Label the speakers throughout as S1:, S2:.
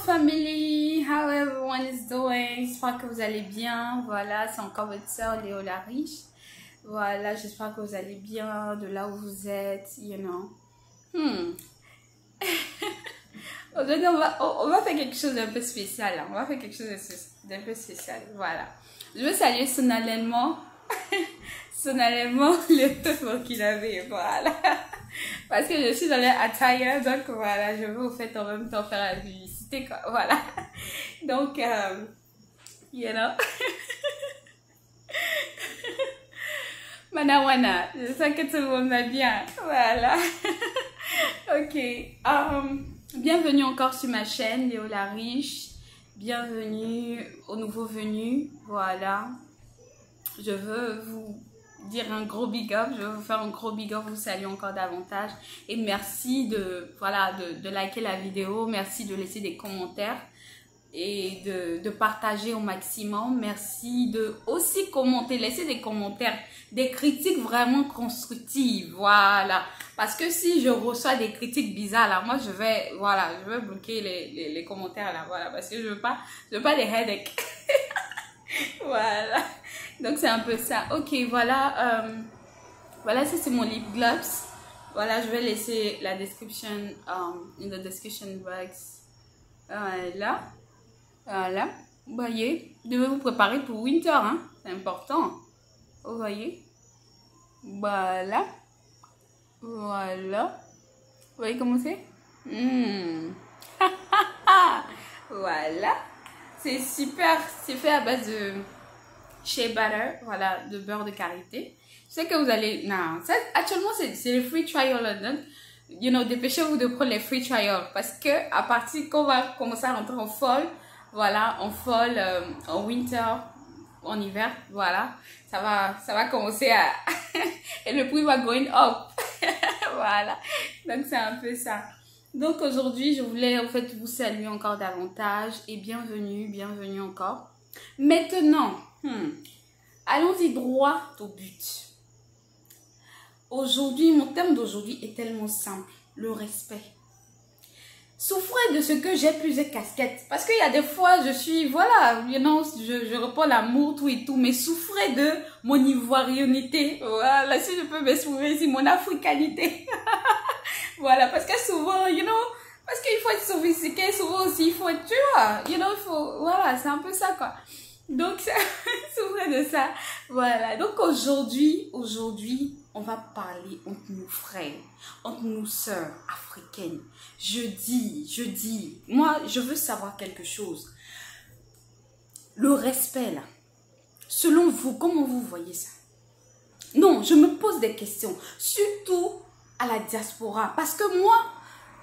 S1: family, how everyone is doing? J'espère que vous allez bien. Voilà, c'est encore votre soeur Léo la riche. Voilà, j'espère que vous allez bien de là où vous êtes, you know. Aujourd'hui, on va faire quelque chose d'un peu spécial. On va faire quelque chose d'un peu spécial. Voilà. Je veux saluer solennellement le burkinabé. Voilà. Parce que je suis dans l'attire, donc voilà, je veux au fait en même temps faire la publicité, quoi. Voilà. Donc, you know. Manawana, je sais que tout le monde va bien. Voilà. Ok. Bienvenue encore sur ma chaîne, Léo la riche. Bienvenue aux nouveaux venus. Voilà. Je veux vous dire un gros big up, je vais vous faire un gros big up, vous saluer encore davantage et merci de liker la vidéo, merci de laisser des commentaires et de partager au maximum, merci de aussi commenter, laisser des commentaires, des critiques vraiment constructives, voilà, parce que si je reçois des critiques bizarres là, moi je vais bloquer les commentaires là, voilà, parce que je veux pas des headaches. Voilà, donc c'est un peu ça. Ok, voilà, voilà, ça c'est mon lip gloss. Voilà, je vais laisser la description in the description box. Voilà, voilà. Vous voyez, vous devez vous préparer pour winter, hein, c'est important. Vous voyez, voilà, voilà. Vous voyez comment c'est? Voilà. C'est super, c'est fait à base de shea butter, voilà, de beurre de karité. Je sais que vous allez, non, ça, actuellement c'est le free trial, donc, you know, dépêchez-vous de prendre les free trial parce que à partir qu'on va commencer à rentrer en fall, voilà, en fall, en winter, en hiver, voilà, ça va commencer à, et le prix va going up, voilà, donc c'est un peu ça. Donc aujourd'hui, je voulais en fait vous saluer encore davantage et bienvenue encore. Maintenant, allons-y droit au but. Aujourd'hui, mon thème d'aujourd'hui est tellement simple, le respect. Souffrez de ce que j'ai plusieurs casquettes. Parce qu'il y a des fois, je suis, voilà, you know, je reprends l'amour, tout et tout, mais souffrez de mon ivoirianité. Voilà, si je peux m'exprimer ici, mon africanité. Voilà, parce que souvent, you know, parce qu'il faut être sophistiqué, souvent aussi, il faut être, tu vois, you know, il faut, voilà, c'est un peu ça, quoi. Donc, souffrez de ça. Voilà, donc aujourd'hui, on va parler entre nous frères, entre nous sœurs africaines. Je dis, moi, je veux savoir quelque chose. Le respect, là, selon vous, comment vous voyez ça? Non, je me pose des questions, surtout à la diaspora, parce que moi,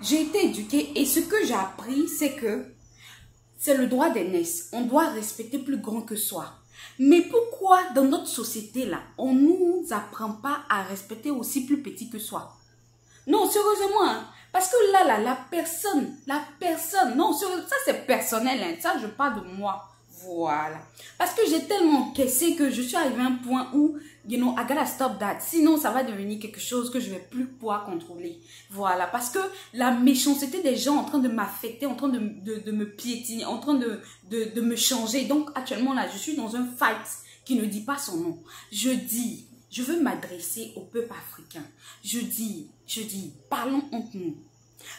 S1: j'ai été éduquée et ce que j'ai appris, c'est que c'est le droit d'aînesse. On doit respecter plus grand que soi. Mais pourquoi dans notre société là, on ne nous apprend pas à respecter aussi plus petit que soi? Non, sérieusement, hein, parce que là, la personne, non, ça c'est personnel, hein, ça je parle de moi. Voilà. Parce que j'ai tellement encaissé que je suis arrivée à un point où, you know, I gotta stop that. Sinon, ça va devenir quelque chose que je vais plus pouvoir contrôler. Voilà. Parce que la méchanceté des gens en train de m'affecter, en train de me piétiner, en train de me changer. Donc, actuellement, là, je suis dans un fight qui ne dit pas son nom. Je veux m'adresser au peuple africain. Je dis, parlons entre nous.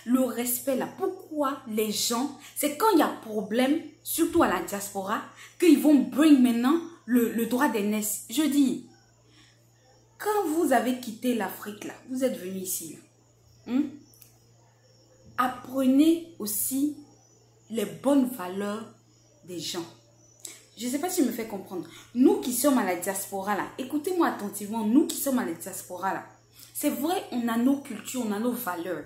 S1: Le respect là, pourquoi les gens, c'est quand il y a problème, surtout à la diaspora, qu'ils vont bring maintenant le droit d'aînesse. Je dis, quand vous avez quitté l'Afrique là, vous êtes venu ici, apprenez aussi les bonnes valeurs des gens. Je ne sais pas si je me fais comprendre. Nous qui sommes à la diaspora là, écoutez-moi attentivement, nous qui sommes à la diaspora là, c'est vrai, on a nos cultures, on a nos valeurs.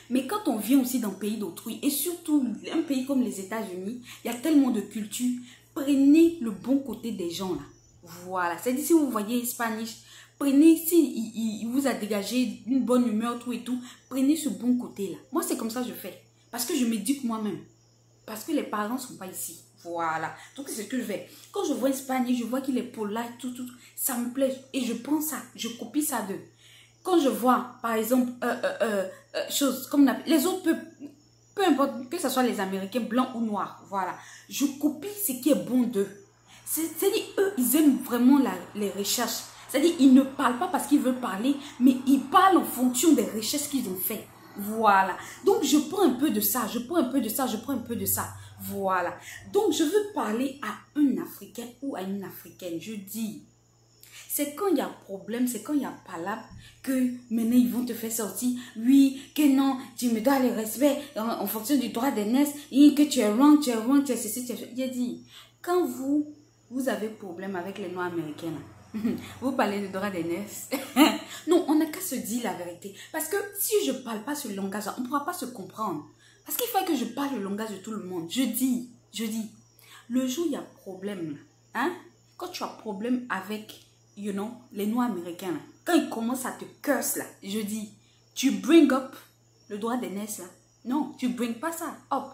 S1: Mais quand on vient aussi d'un pays d'autrui, et surtout un pays comme les États-Unis, il y a tellement de cultures, prenez le bon côté des gens là. Voilà, c'est-à-dire si vous voyez Spanish, prenez, si il vous a dégagé une bonne humeur, tout et tout, prenez ce bon côté là. Moi c'est comme ça que je fais, parce que je m'éduque moi-même, parce que les parents ne sont pas ici. Voilà, donc c'est ce que je fais. Quand je vois un Spanish, je vois qu'il est polite, tout, ça me plaît, et je prends ça, je copie ça d'eux. Quand je vois, par exemple, choses comme les autres peuples, Peu importe que ce soit les Américains blancs ou noirs. Voilà. Je copie ce qui est bon d'eux. C'est-à-dire, eux, ils aiment vraiment les recherches. C'est-à-dire, ils ne parlent pas parce qu'ils veulent parler, mais ils parlent en fonction des recherches qu'ils ont faites. Voilà. Donc, je prends un peu de ça, je prends un peu de ça, je prends un peu de ça. Voilà. Donc, je veux parler à un Africain ou à une Africaine. Je dis, c'est quand il y a problème, c'est quand il y a palabre que maintenant ils vont te faire sortir. Oui, que non, tu me dois le respect en fonction du droit d'aînesse. Que tu es wrong, tu es wrong, tu es ceci, tu es... J'ai dit, quand vous avez problème avec les Noirs américains, là, vous parlez de droit d'aînesse. Non, on n'a qu'à se dire la vérité. Parce que si je ne parle pas ce langage-là, on ne pourra pas se comprendre. Parce qu'il faut que je parle le langage de tout le monde. Je dis, le jour où il y a problème, hein, quand tu as problème avec, you know, les Noirs américains, là, quand ils commencent à te curse, là, je dis, tu bring up le droit d'aînesse, là. Non, tu bring pas ça up.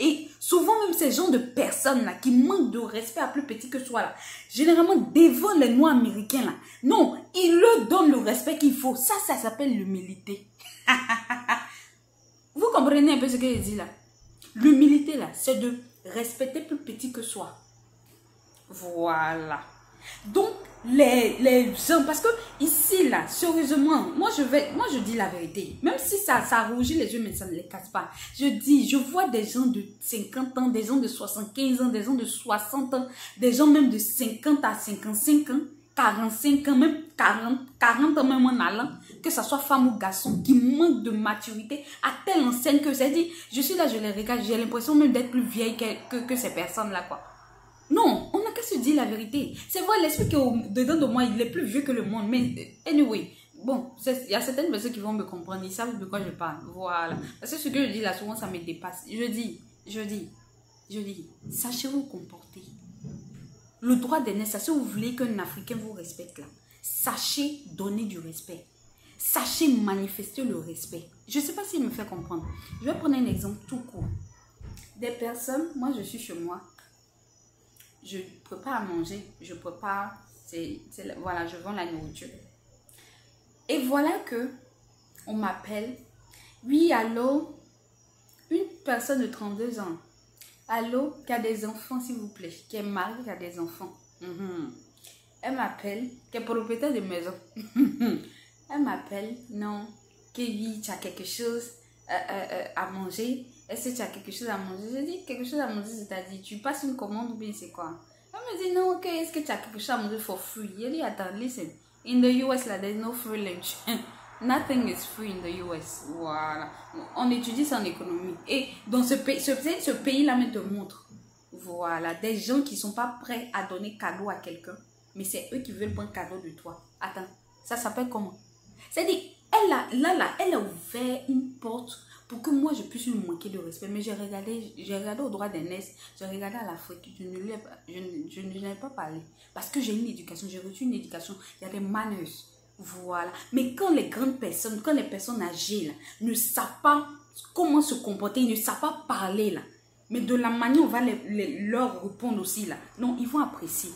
S1: Et souvent même ces gens de personnes là qui manquent de respect à plus petit que soi là, généralement dévorent les Noirs américains là. Non, ils leur donnent le respect qu'il faut. Ça s'appelle l'humilité. Vous comprenez un peu ce que je dis là? L'humilité là, c'est de respecter plus petit que soi. Voilà. Donc, les gens, parce que ici, là, sérieusement, moi je dis la vérité. Même si ça rougit les yeux, mais ça ne les casse pas. Je vois des gens de 50 ans, des gens de 75 ans, des gens de 60 ans, des gens même de 50 à 55 ans, 45 ans, même 40 ans même en allant, que ce soit femme ou garçon, qui manquent de maturité à telle enseigne que j'ai dit, je suis là, je les regarde, j'ai l'impression même d'être plus vieille que ces personnes-là, quoi. Non, on n'a qu'à se dire la vérité. C'est vrai, l'esprit qui est dedans de moi, il est plus vieux que le monde. Mais, anyway, bon, il y a certaines personnes qui vont me comprendre. Ils savent de quoi je parle. Voilà. Parce que ce que je dis là, souvent, ça me dépasse. Je dis, sachez vous comporter. Le droit d'aînesse, si vous voulez qu'un Africain vous respecte là, sachez donner du respect. Sachez manifester le respect. Je ne sais pas s'il me fait comprendre. Je vais prendre un exemple tout court. Des personnes, moi je suis chez moi. Je prépare à manger, je prépare, voilà, je vends la nourriture. Et voilà que on m'appelle. Oui, allô, une personne de 32 ans. Allô, qui a des enfants, s'il vous plaît, qui est mariée, qui a des enfants. Elle m'appelle, qui est propriétaire de maison. Elle m'appelle, non, que oui, tu as quelque chose à manger. Est-ce que tu as quelque chose à manger? Je dis quelque chose à manger, c'est-à-dire tu passes une commande ou bien c'est quoi? Elle me dit non, ok, est-ce que tu as quelque chose à manger for free? Je dis attends, listen, in the US là, there's no free lunch. Nothing is free in the US. Voilà. On étudie ça en économie. Et dans ce pays-là me te montre. Voilà, des gens qui ne sont pas prêts à donner cadeau à quelqu'un, mais c'est eux qui veulent prendre cadeau de toi. Attends, ça s'appelle comment? C'est-à-dire, elle a ouvert une porte pour que moi je puisse lui manquer de respect. Mais j'ai regardé au droit d'aînesse, j'ai regardé à l'Afrique, je ne l'ai pas parlé. Parce que j'ai une éducation, j'ai reçu une éducation, il y a des manners. Voilà. Mais quand les grandes personnes, quand les personnes âgées là, ne savent pas comment se comporter, ils ne savent pas parler là, mais de la manière on va leur répondre aussi là, non, ils vont apprécier.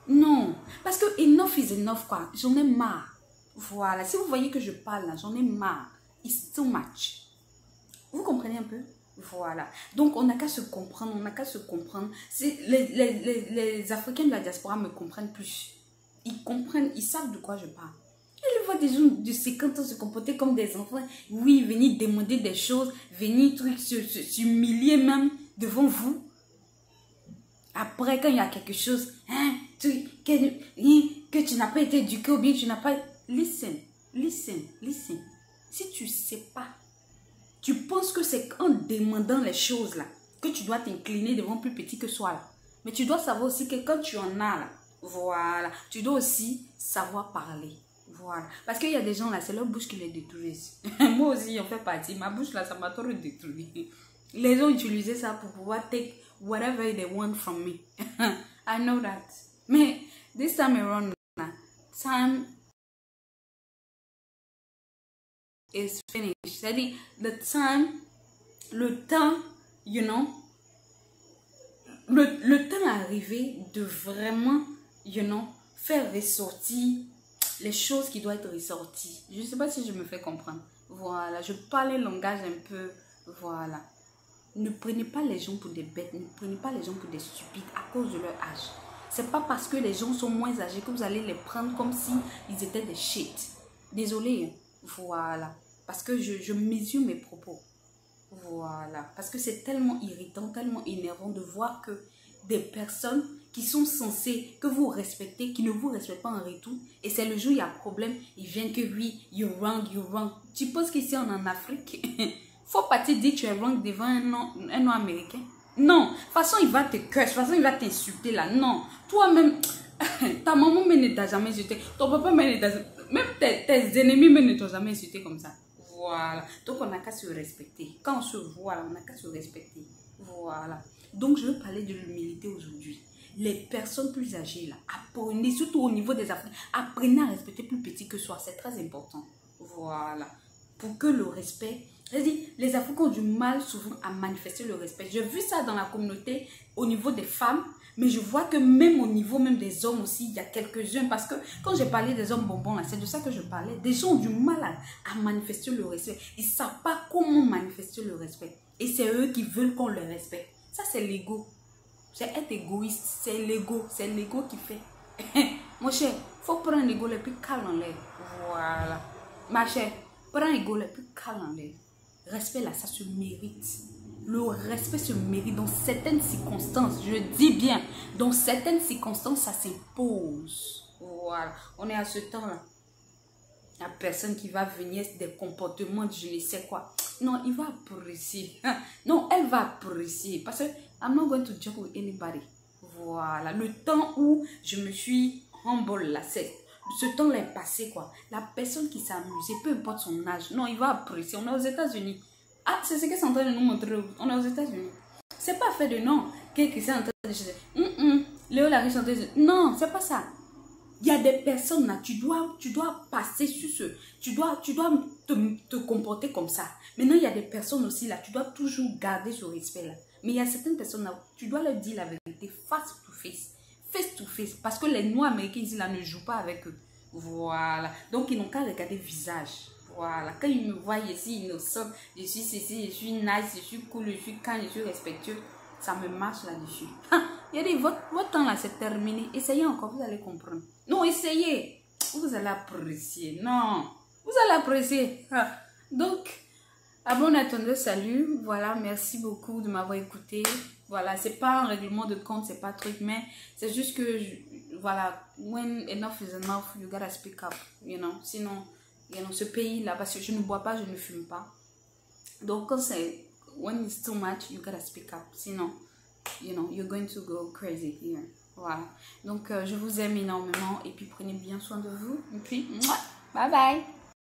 S1: Non, parce que enough is enough quoi, j'en ai marre. Voilà, si vous voyez que je parle là, j'en ai marre. It's too much. Vous comprenez un peu? Voilà. Donc, on n'a qu'à se comprendre, on n'a qu'à se comprendre. Les Africains de la diaspora me comprennent plus. Ils comprennent, ils savent de quoi je parle. Ils voient des gens de 50 ans se comporter comme des enfants. Oui, venir demander des choses, venir s'humilier même devant vous. Après, quand il y a quelque chose, hein, que tu n'as pas été éduqué ou bien tu n'as pas... Listen. Si tu ne sais pas, tu penses que c'est en demandant les choses là, que tu dois t'incliner devant plus petit que soi là. Mais tu dois savoir aussi que quand tu en as là, voilà, tu dois aussi savoir parler. Voilà. Parce qu'il y a des gens là, c'est leur bouche qui les détruisent. Moi aussi, en fait partie. Ma bouche là, ça m'a trop détruit. Les gens utilisaient ça pour pouvoir take whatever they want from me. I know that. Mais this time around, time is finished. C'est-à-dire, le temps, you know, le temps est arrivé de vraiment, you know, faire ressortir les choses qui doivent être ressorties. Je ne sais pas si je me fais comprendre. Voilà, je parle le langage un peu, voilà. ne prenez pas les gens pour des bêtes, ne prenez pas les gens pour des stupides à cause de leur âge. C'est pas parce que les gens sont moins âgés que vous allez les prendre comme si ils étaient des shit. Désolée, voilà. Parce que je mesure mes propos. Voilà. Parce que c'est tellement irritant, tellement énervant de voir que des personnes qui sont censées que vous respectez, qui ne vous respectent pas en retour, et c'est le jour où il y a problème, ils viennent que oui, you're wrong, you're wrong. Tu penses qu'ici on est en Afrique, faut pas te dire que tu es wrong devant un nom américain. Non, de toute façon il va te curse, de toute façon il va t'insulter là. Non, toi-même, ta maman même ne t'a jamais insulté, ton papa même ne t'a jamais, même tes ennemis même ne t'ont jamais insulté comme ça. Voilà, donc on n'a qu'à se respecter. Quand on se voit là, on n'a qu'à se respecter. Voilà. Donc je veux parler de l'humilité aujourd'hui. Les personnes plus âgées là, apprenez, surtout au niveau des Africains, apprenez à respecter plus petit que soi, c'est très important. Voilà. Pour que le respect, les Africains ont du mal souvent à manifester le respect. J'ai vu ça dans la communauté au niveau des femmes, mais je vois que même au niveau même des hommes aussi, il y a quelques-uns. Parce que quand j'ai parlé des hommes bonbons, là, c'est de ça que je parlais. Des gens ont du mal à manifester le respect. Ils ne savent pas comment manifester le respect. Et c'est eux qui veulent qu'on les respecte. Ça, c'est l'ego. C'est être égoïste. C'est l'ego qui fait. Mon cher, il faut prendre l'ego le plus calme en l'air. Voilà. Ma chère, prends l'ego le plus calme en l'air. Respect là, ça se mérite. Le respect se mérite dans certaines circonstances. Je dis bien, dans certaines circonstances, ça s'impose. Voilà. On est à ce temps-là. Il n'y a personne qui va venir des comportements de je ne sais quoi. Non, il va apprécier. Non, elle va apprécier. Parce que I'm not going to joke with anybody. Voilà. Le temps où je me suis humble là, ce temps-là est passé quoi. La personne qui s'est amusée, peu importe son âge, non, il va apprécier. On est aux États-Unis. Ah, c'est ce que c'est en train de nous montrer. On est aux États-Unis. C'est pas fait de non. Quelqu'un qui est en train de dire Léo Larry chanteuse. Non, c'est pas ça. Il y a des personnes là, tu dois passer sur ce. Tu dois te comporter comme ça. Maintenant, il y a des personnes aussi là, tu dois toujours garder ce respect là. Mais il y a certaines personnes là, tu dois leur dire la vérité face to face. Face to face. Parce que les Noirs américains ici là ne jouent pas avec eux. Voilà. Donc, ils n'ont qu'à regarder le visage. Voilà. Quand ils me voient ici, innocent, je suis ceci, je suis nice, je suis cool, je suis calme, je suis respectueux. Ça me marche là-dessus. Il y a dit, votre temps là, c'est terminé. Essayez encore, vous allez comprendre. Non, essayez. Vous allez apprécier. Non. Vous allez apprécier. Donc, à bon attendeur, salut. Voilà, merci beaucoup de m'avoir écouté. Voilà, c'est pas un règlement de compte, c'est pas truc, mais c'est juste que, voilà, when enough is enough, you gotta speak up, you know. Sinon, you know, ce pays-là, parce que je ne bois pas, je ne fume pas. Donc, quand c'est, when it's too much, you gotta speak up. Sinon, you know, you're going to go crazy here. Voilà. Donc, je vous aime énormément et puis prenez bien soin de vous. Et puis, bye bye.